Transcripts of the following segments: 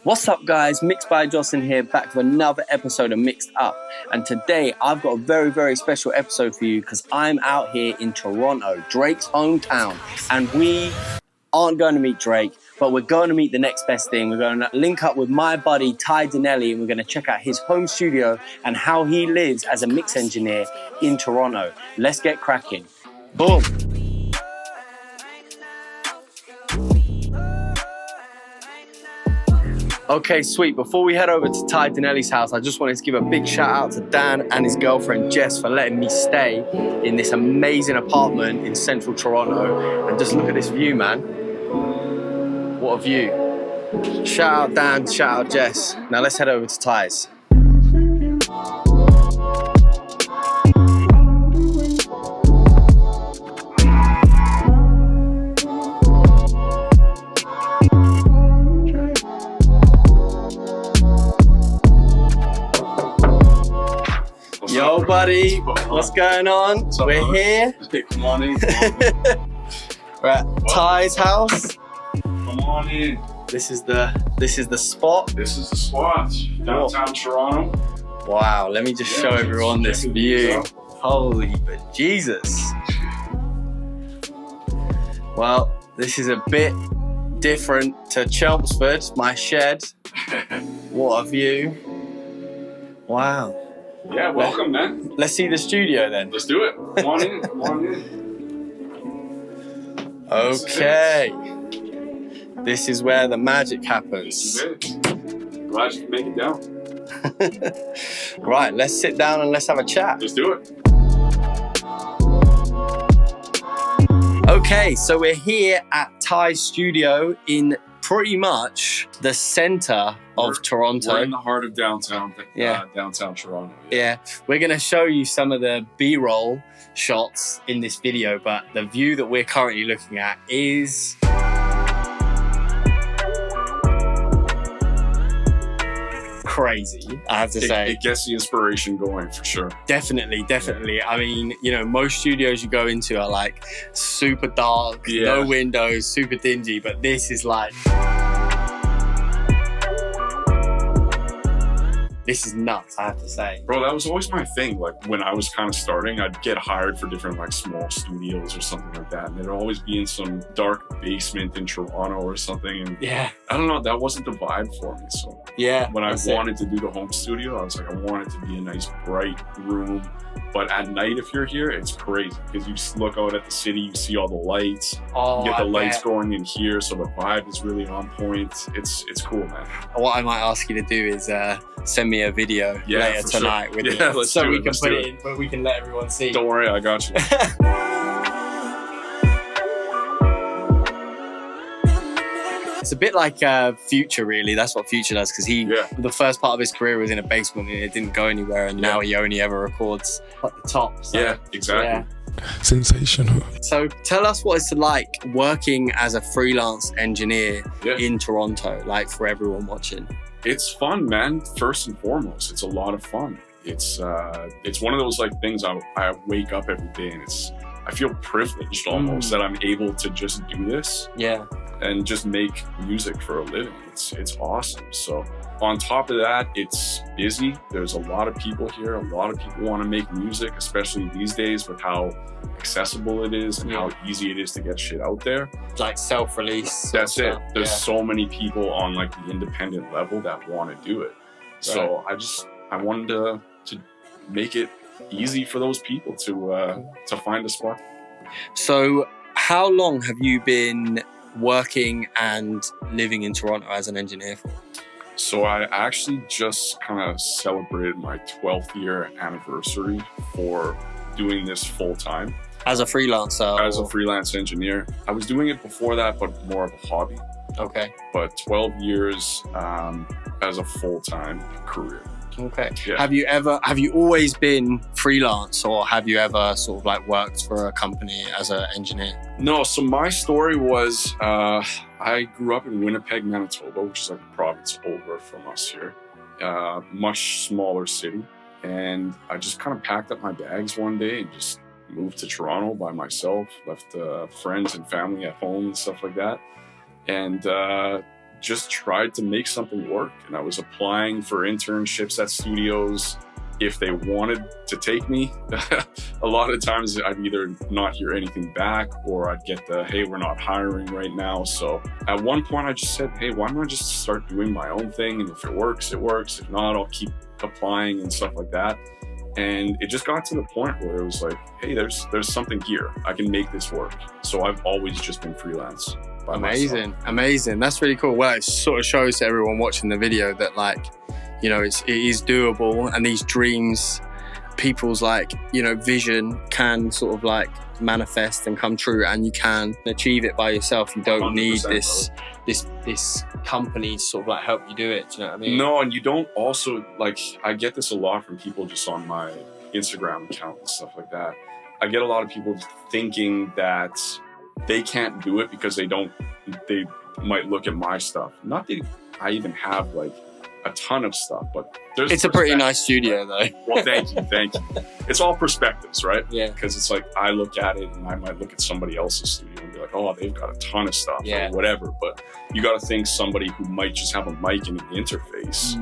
What's up guys, Mixed by Jocelyn here, back with another episode of Mixed Up. And today I've got a very, very special episode for you because I'm out here in Toronto, Drake's hometown. And we aren't going to meet Drake, but we're going to meet the next best thing. We're going to link up with my buddy Ty Dinelli and we're going to check out his home studio and how he lives as a mix engineer in Toronto. Let's get cracking. Boom. Okay, sweet. Before we head over to Ty Dinelli's house, I just wanted to give a big shout out to Dan and his girlfriend Jess for letting me stay in this amazing apartment in central Toronto. And just look at this view, man. What a view. Shout out Dan, shout out Jess. Now let's head over to Ty's. Yo, buddy, what's going on? We're here. Come on in. We're at Ty's house. Come on in. This is the spot. This is the spot. Downtown Toronto. Wow, let me just show everyone this view. Holy Jesus. Well, this is a bit different to Chelmsford, my shed. What a view. Wow. Yeah, welcome, man. Let's see the studio then. Let's do it. Come on in. Come on in. Okay. This is where the magic happens. This is it. Glad you can make it down. Right, let's sit down and let's have a chat. Let's do it. Okay, so we're here at Ty's studio in pretty much the center of Toronto. We're in the heart of downtown Toronto. Yeah, we're going to show you some of the B-roll shots in this video, but the view that we're currently looking at is crazy, I have to say. It gets the inspiration going for sure. Definitely. I mean, you know, most studios you go into are like super dark, no windows, super dingy, but this is like... This is nuts, I have to say. Bro, that was always my thing. Like when I was kind of starting, I'd get hired for different like small studios or something like that. And it'd always be in some dark basement in Toronto or something. And yeah, I don't know, that wasn't the vibe for me. So yeah, when I wanted to do the home studio, I was like, I want it to be a nice bright room. But at night, if you're here, it's crazy because you just look out at the city, you see all the lights, you get the lights going in here. So the vibe is really on point. It's cool, man. What I might ask you to do is send me a video later tonight with it, so we can put it in, but we can let everyone see. Don't worry, I got you. It's a bit like Future, really. That's what Future does, because the first part of his career was in a basement and it didn't go anywhere, and now he only ever records at the top. So, yeah, exactly. Yeah. Sensational. So tell us what it's like working as a freelance engineer in Toronto, like for everyone watching. It's fun, man. First and foremost, it's a lot of fun. It's one of those like things I wake up every day and I feel privileged almost that I'm able to just do this. Yeah. And just make music for a living. It's awesome. So on top of that, it's busy. There's a lot of people here. A lot of people want to make music, especially these days with how accessible it is and how easy it is to get shit out there. Like self-release. That's it. There's so many people on like the independent level that want to do it. Right. So I wanted to make it easy for those people to find a spot. So how long have you been working and living in Toronto as an engineer for? So I actually just kind of celebrated my 12th year anniversary for doing this full time. As a freelancer? As a freelance engineer. I was doing it before that, but more of a hobby. Okay. But 12 years as a full-time career. Okay. Yeah. Have you always been freelance, or have you ever sort of like worked for a company as an engineer? No, so my story was, I grew up in Winnipeg, Manitoba, which is like a province over from us here. Much smaller city. And I just kind of packed up my bags one day and just moved to Toronto by myself, left friends and family at home and stuff like that. And just tried to make something work. And I was applying for internships at studios if they wanted to take me. A lot of times I'd either not hear anything back, or I'd get the, hey, we're not hiring right now. So at one point I just said, hey, why don't I just start doing my own thing? And if it works, it works. If not, I'll keep applying and stuff like that. And it just got to the point where it was like, hey, there's something here. I can make this work. So I've always just been freelance by myself. Amazing. That's really cool. Well, it sort of shows to everyone watching the video that, like, you know, it is doable, and these dreams, people's, like, you know, vision can sort of like manifest and come true, and you can achieve it by yourself. You don't need this company to sort of like help you do it. Do you know what I mean? No, and you don't also, like, I get this a lot from people just on my Instagram account and stuff like that. I get a lot of people thinking that they can't do it because they might look at my stuff. Not that I even have like a ton of stuff, but it's a pretty nice studio though. Well, thank you. It's all perspectives, right? Yeah. Because it's like, I look at it and I might look at somebody else's studio and be like, oh, they've got a ton of stuff or whatever. But you got to think somebody who might just have a mic and an interface,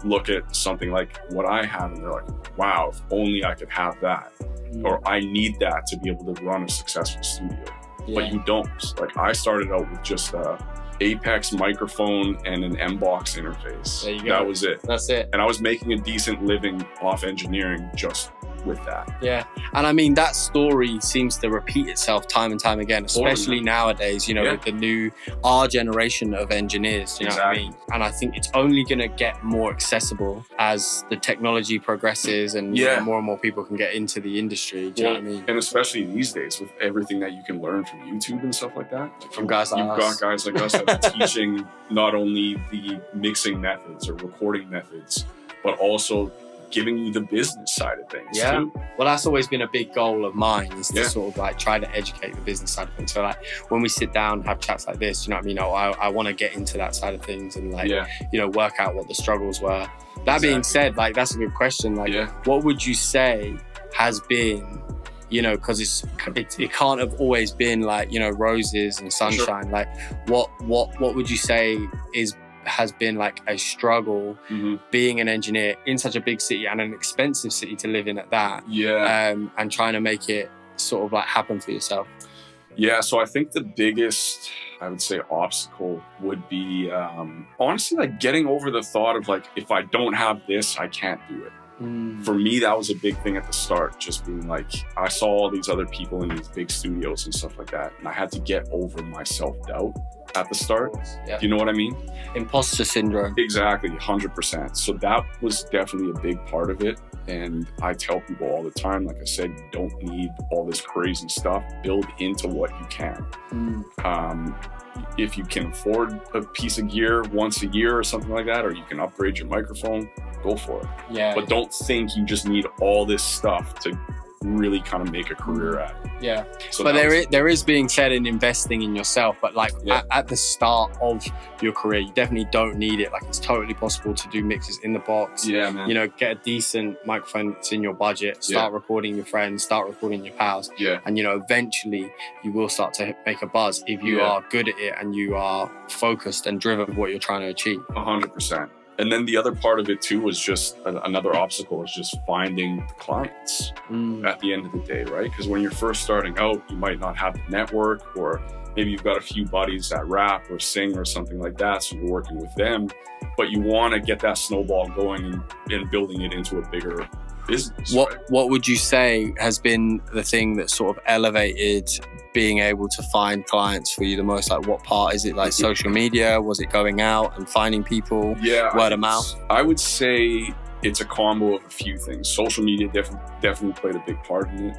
look at something like what I have and they're like, wow, if only I could have that. Or I need that to be able to run a successful studio. But you don't. Like, I started out with just Apex microphone and an M-Box interface. There you go. That was it. That's it. And I was making a decent living off engineering just with that. Yeah. And I mean, that story seems to repeat itself time and time again, especially nowadays, you know, with our generation of engineers, you know what I mean? And I think it's only going to get more accessible as the technology progresses and you know, more and more people can get into the industry. Do you know what I mean? And especially these days with everything that you can learn from YouTube and stuff like that. Like from guys like us. You've got guys like us that are teaching not only the mixing methods or recording methods, but also giving you the business side of things too. Well, that's always been a big goal of mine, is to sort of like try to educate the business side of things. So like when we sit down and have chats like this, you know what I mean? I want to get into that side of things and like, you know, work out what the struggles were. That being said, like, that's a good question. Like, what would you say has been, you know, because it can't have always been like, you know, roses and sunshine. Like what would you say has been like a struggle being an engineer in such a big city and an expensive city to live in at that, and trying to make it sort of like happen for yourself? So I think the biggest, I would say, obstacle would be honestly like getting over the thought of like, if I don't have this, I can't do it. For me, that was a big thing at the start, just being like, I saw all these other people in these big studios and stuff like that, and I had to get over my self-doubt at the start. Do you know what I mean? Imposter syndrome. Exactly, 100%. So that was definitely a big part of it. And I tell people all the time, like I said, you don't need all this crazy stuff. Build into what you can. If you can afford a piece of gear once a year or something like that, or you can upgrade your microphone, go for it. But don't think you just need all this stuff to really kind of make a career at it. So but there is being said in investing in yourself, but like at the start of your career, you definitely don't need it. Like, it's totally possible to do mixes in the box. You know, get a decent microphone that's in your budget, start recording your friends, start recording your pals, and you know, eventually you will start to make a buzz if you are good at it and you are focused and driven with what you're trying to achieve. 100%. And then the other part of it too was just another obstacle is just finding clients at the end of the day, right? Because when you're first starting out, you might not have the network, or maybe you've got a few buddies that rap or sing or something like that, so you're working with them, but you want to get that snowball going and building it into a bigger business. What would you say has been the thing that sort of elevated being able to find clients for you the most? Like, what part is it? Like social media? Was it going out and finding people? Word of mouth? I would say it's a combo of a few things. Social media definitely played a big part in it,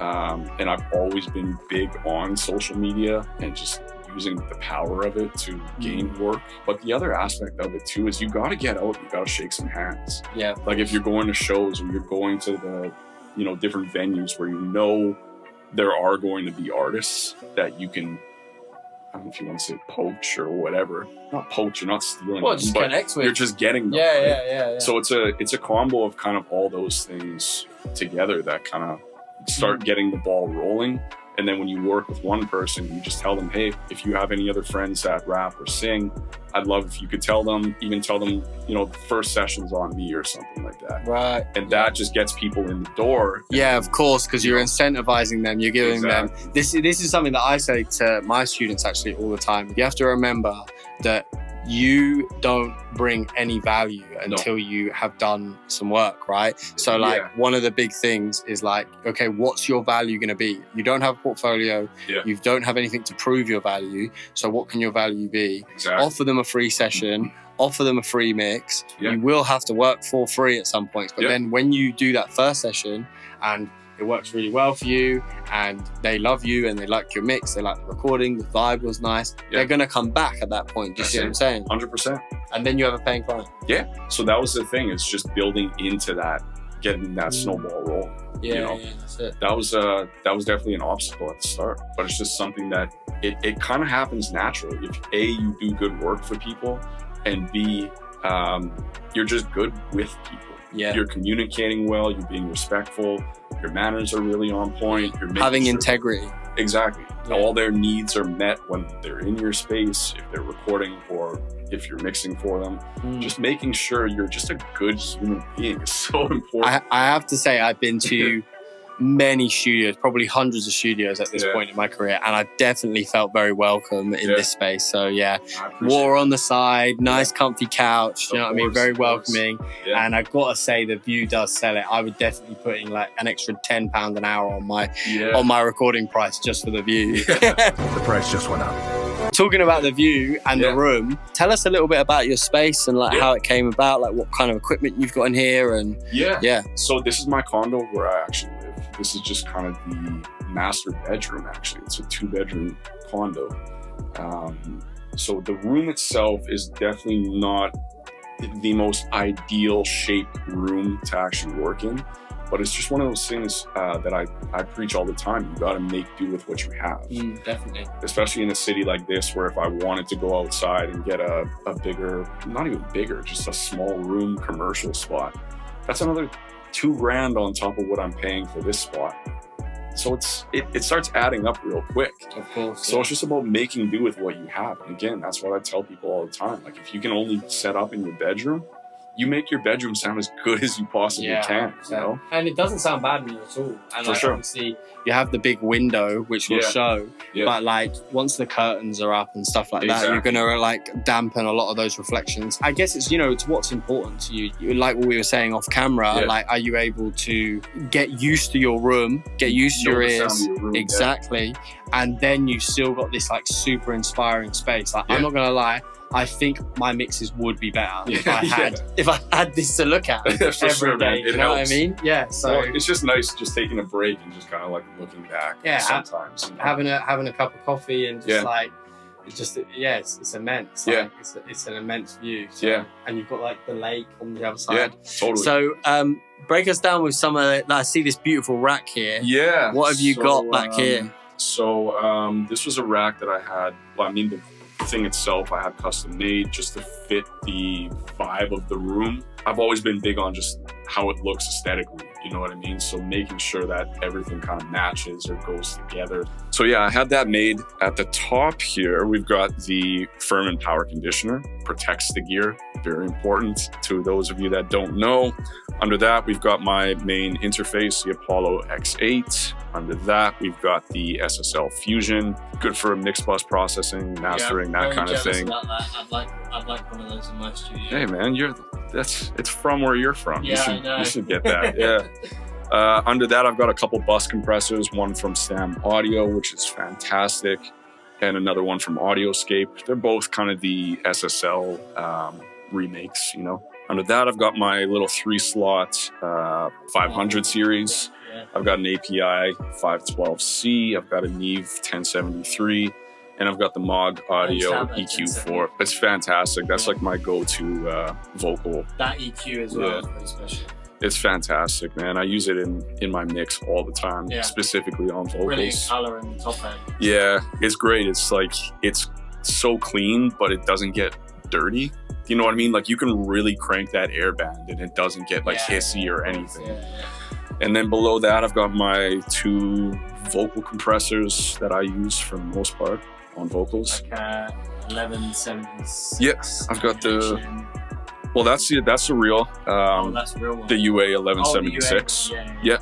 and I've always been big on social media and just using the power of it to gain work. But the other aspect of it too is you got to get out, you got to shake some hands. Like if you're going to shows or you're going to the, you know, different venues where you know there are going to be artists that you can, I don't know if you want to say poach or whatever. Not poach, you're not stealing them, just but connect with. You're just getting them. Yeah. So it's a combo of kind of all those things together that kind of start getting the ball rolling. And then when you work with one person, you just tell them, hey, if you have any other friends that rap or sing, I'd love if you could tell them, the first session's on me or something like that. Right. And that just gets people in the door. Yeah, of course, because you're incentivizing them. You're giving them. This is something that I say to my students actually all the time. You have to remember that you don't bring any value until you have done some work, right? So like one of the big things is like, okay, what's your value going to be? You don't have a portfolio. You don't have anything to prove your value. So what can your value be? Exactly. Offer them a free session. Offer them a free mix. You will have to work for free at some points. But then when you do that first session and it works really well for you and they love you and they like your mix, they like the recording, the vibe was nice, they're going to come back at that point. Do you see what I'm saying? 100%. And then you have a paying client. Yeah. So that was the thing. It's just building into that, getting that snowball rolling. Yeah, that's it. That was definitely an obstacle at the start, but it's just something that it kind of happens naturally. If A, you do good work for people, and B, you're just good with people. Yeah. You're communicating well, you're being respectful, your manners are really on point. You're having integrity. Exactly. Yeah. All their needs are met when they're in your space, if they're recording or if you're mixing for them. Just making sure you're just a good human being is so important. I have to say, I've been to many studios, probably hundreds of studios at this point in my career, and I've definitely felt very welcome in this space. So water on the side, nice comfy couch, you know what I mean, very welcoming. And I've got to say the view does sell it. I would definitely put in like an extra £10 an hour on my recording price just for the view. The price just went up. Talking about the view and the room, tell us a little bit about your space and like how it came about, like what kind of equipment you've got in here. And so this is my condo where I actually live. This is just kind of the master bedroom, actually. It's a 2-bedroom condo. So the room itself is definitely not the most ideal shaped room to actually work in, but it's just one of those things that I preach all the time. You got to make do with what you have. Definitely. Especially in a city like this, where if I wanted to go outside and get a bigger, not even bigger, just a small room commercial spot, that's another $2,000 on top of what I'm paying for this spot. So it starts adding up real quick. Of course. So it's just about making do with what you have. And again, that's what I tell people all the time. Like, if you can only set up in your bedroom, you make your bedroom sound as good as you possibly can, you know? And it doesn't sound bad to me at all. And for sure. Obviously, you have the big window, which will show, but like once the curtains are up and stuff like that, you're gonna like dampen a lot of those reflections. I guess it's, it's what's important to you. Like what we were saying off camera, like, are you able to get used to your room, get used to your ears? Exactly. And then you still got this like super inspiring space. Like, I'm not gonna lie, I think my mixes would be better if I had this to look at every day. You know what I mean? Yeah. So it's just nice just taking a break and just kind of like looking back. Sometimes having a cup of coffee and just like it's immense. Like, it's an immense view. So, and you've got like the lake on the other side. Yeah, totally. So break us down with some of it. I see this beautiful rack here. Yeah. What have you got back here? So this was a rack that I had. Well, I mean, the thing itself I had custom made just to fit the vibe of the room. I've always been big on just how it looks aesthetically, you know what I mean? So making sure that everything kind of matches or goes together. So yeah, I had that made. At the top here, we've got the firm and power conditioner, protects the gear, very important to those of you that don't know. Under that, we've got my main interface, the Apollo X8. Under that, we've got the SSL Fusion, good for mix bus processing, mastering, that kind of thing. About that. I'd like one of those in my studio. Hey man, it's from where you're from. Yeah, I know. You should get that. Under that, I've got a couple bus compressors, one from Sam Audio, which is fantastic, and another one from Audioscape. They're both kind of the SSL remakes, you know. Under that, I've got my little 3-slot 500 series. I've got an API 512C. I've got a Neve 1073. And I've got the Mog Audio EQ4. It's fantastic. That's like my go-to vocal. That EQ as well is very special. It's fantastic, man. I use it in my mix all the time, specifically on vocals. Brilliant color in the top end. Yeah, it's great. It's like, it's so clean, but it doesn't get dirty. You know what I mean? Like, you can really crank that air band and it doesn't get like hissy or anything. And then below that, I've got my 2 vocal compressors that I use for the most part on vocals. Like 1176. Yeah, I've got the. Well, that's the real. That's the real one. The UA 1176. Yeah.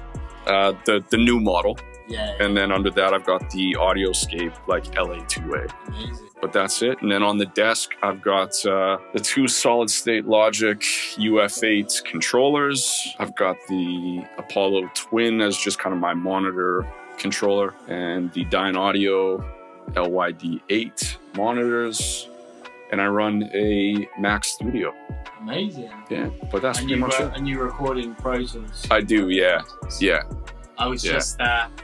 The new model. Yeah. And then under that, I've got the Audioscape like LA2A. Amazing. But that's it. And then on the desk, I've got the 2 solid state Logic UF8 controllers. I've got the Apollo Twin as just kind of my monitor controller, and the Dyne Audio LYD8 monitors. And I run a Mac Studio. Amazing. Yeah, but that's pretty much it. And you record in Pro Tools? I do, yeah. Yeah. I was just,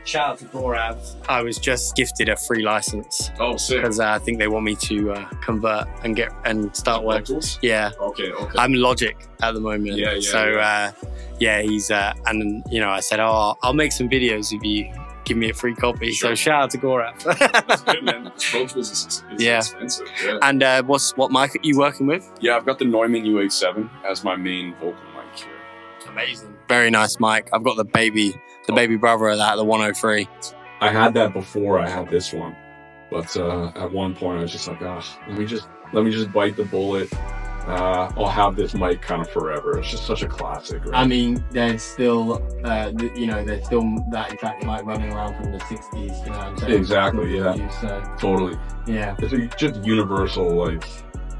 shout out to Gorav. I was just gifted a free license. Oh, sick. Because I think they want me to convert and start working. Yeah. Okay. I'm Logic at the moment. Yeah. So, he's, and, I said, I'll make some videos if you give me a free copy. Sure. So shout out to Gorav. That's good, man. Pro Tools is expensive. Yeah. And what mic are you working with? Yeah, I've got the Neumann U87 as my main vocal mic here. Amazing. Very nice mic. I've got the baby brother of that, the 103. I had that before I had this one, but at one point I was just like, let me just bite the bullet. I'll have this mic kind of forever. It's just such a classic, right? I mean, there's still, there's still that exact mic running around from the 60s, you know what I'm saying? Exactly, yeah. Totally. Yeah. It's just universal, like,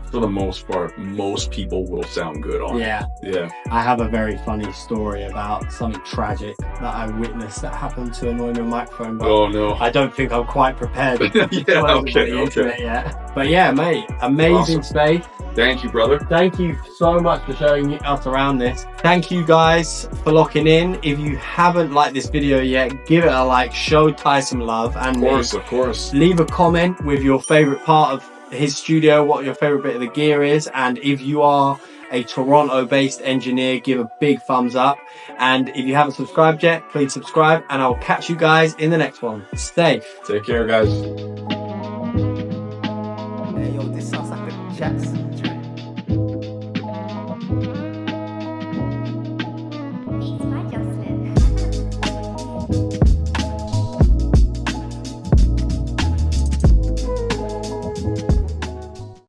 for the most part, most people will sound good on it. Yeah. I have a very funny story about something tragic that I witnessed that happened to a Neumann microphone. But oh, no. I don't think I'm quite prepared. Okay. Yet. But yeah, mate, amazing awesome. space. Thank you, brother. Thank you so much for showing us around this. Thank you guys for locking in. If you haven't liked this video yet, give it a like, show Ty some love. And of course. Leave a comment with your favorite part of his studio, what your favorite bit of the gear is, and if you are a Toronto based engineer, give a big thumbs up. And if you haven't subscribed yet, please subscribe, and I'll catch you guys in the next one. Stay. Take care, guys.